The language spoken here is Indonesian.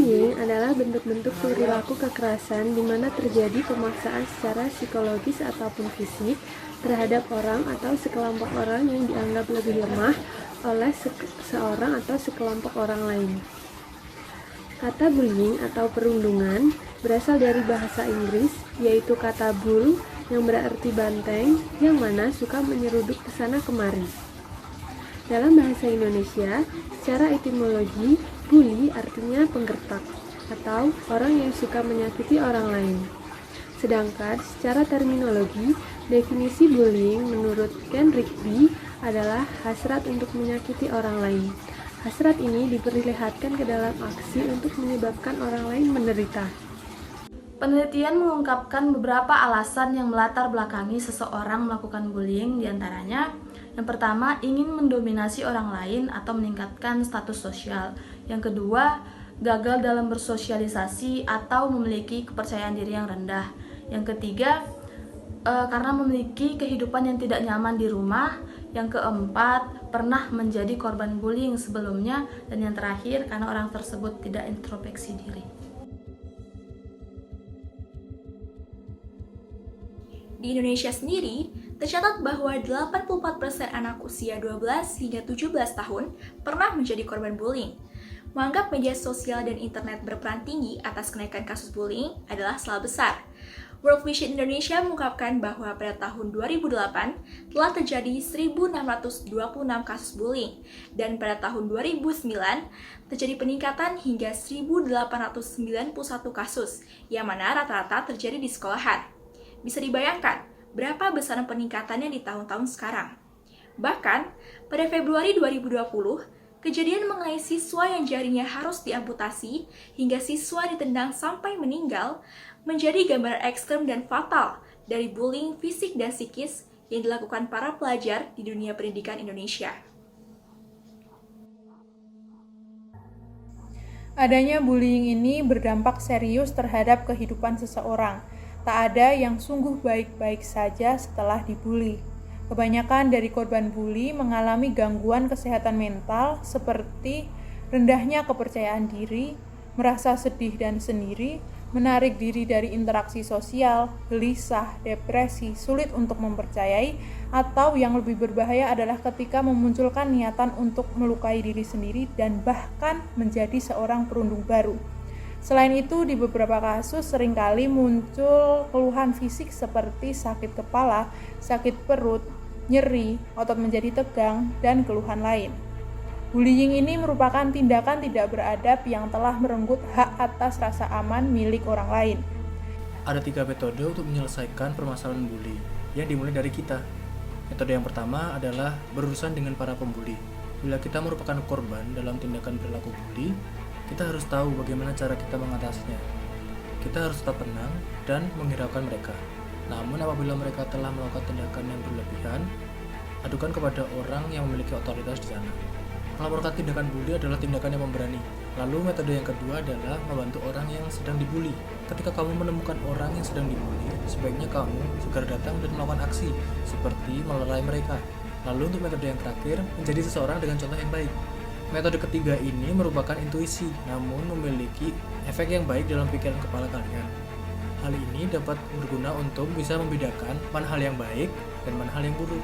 Bullying adalah bentuk-bentuk perilaku kekerasan di mana terjadi pemaksaan secara psikologis ataupun fisik terhadap orang atau sekelompok orang yang dianggap lebih lemah oleh seorang atau sekelompok orang lain. Kata bullying atau perundungan berasal dari bahasa Inggris, yaitu kata bull yang berarti banteng, yang mana suka menyeruduk ke sana kemari. Dalam bahasa Indonesia, secara etimologi, bully artinya penggertak atau orang yang suka menyakiti orang lain. Sedangkan secara terminologi, definisi bullying menurut Ken Rigby adalah hasrat untuk menyakiti orang lain. Hasrat ini diperlihatkan ke dalam aksi untuk menyebabkan orang lain menderita. Penelitian mengungkapkan beberapa alasan yang melatar belakangi seseorang melakukan bullying, diantaranya yang pertama, ingin mendominasi orang lain atau meningkatkan status sosial. Yang kedua, gagal dalam bersosialisasi atau memiliki kepercayaan diri yang rendah. Yang ketiga, karena memiliki kehidupan yang tidak nyaman di rumah. Yang keempat, pernah menjadi korban bullying sebelumnya. Dan yang terakhir, karena orang tersebut tidak introspeksi diri. Di Indonesia sendiri, tercatat bahwa 84% anak usia 12 hingga 17 tahun pernah menjadi korban bullying. Menganggap media sosial dan internet berperan tinggi atas kenaikan kasus bullying adalah salah besar. World Vision Indonesia mengungkapkan bahwa pada tahun 2008 telah terjadi 1.626 kasus bullying, dan pada tahun 2009 terjadi peningkatan hingga 1.891 kasus, yang mana rata-rata terjadi di sekolahan. Bisa dibayangkan berapa besaran peningkatannya di tahun-tahun sekarang. Bahkan, pada Februari 2020, kejadian mengenai siswa yang jarinya harus diamputasi hingga siswa ditendang sampai meninggal menjadi gambaran ekstrem dan fatal dari bullying fisik dan psikis yang dilakukan para pelajar di dunia pendidikan Indonesia. Adanya bullying ini berdampak serius terhadap kehidupan seseorang. Tak ada yang sungguh baik-baik saja setelah dibully. Kebanyakan dari korban bully mengalami gangguan kesehatan mental seperti rendahnya kepercayaan diri, merasa sedih dan sendiri, menarik diri dari interaksi sosial, gelisah, depresi, sulit untuk mempercayai, atau yang lebih berbahaya adalah ketika memunculkan niatan untuk melukai diri sendiri dan bahkan menjadi seorang perundung baru. Selain itu, di beberapa kasus seringkali muncul keluhan fisik seperti sakit kepala, sakit perut, nyeri, otot menjadi tegang, dan keluhan lain. Bullying ini merupakan tindakan tidak beradab yang telah merenggut hak atas rasa aman milik orang lain. Ada 3 metode untuk menyelesaikan permasalahan bully yang dimulai dari kita. Metode yang pertama adalah berurusan dengan para pembuli. Bila kita merupakan korban dalam tindakan perilaku bully, kita harus tahu bagaimana cara kita mengatasinya. Kita harus tetap tenang dan menghiraukan mereka. Namun apabila mereka telah melakukan tindakan yang berlebihan, adukan kepada orang yang memiliki otoritas di sana. Melaporkan tindakan bully adalah tindakan yang memberani. Lalu metode yang kedua adalah membantu orang yang sedang dibully. Ketika kamu menemukan orang yang sedang dibully, sebaiknya kamu segera datang dan melakukan aksi, seperti melerai mereka. Lalu untuk metode yang terakhir, menjadi seseorang dengan contoh yang baik. Metode ketiga ini merupakan intuisi, namun memiliki efek yang baik dalam pikiran kepala kalian. Hal ini dapat berguna untuk bisa membedakan mana hal yang baik dan mana hal yang buruk.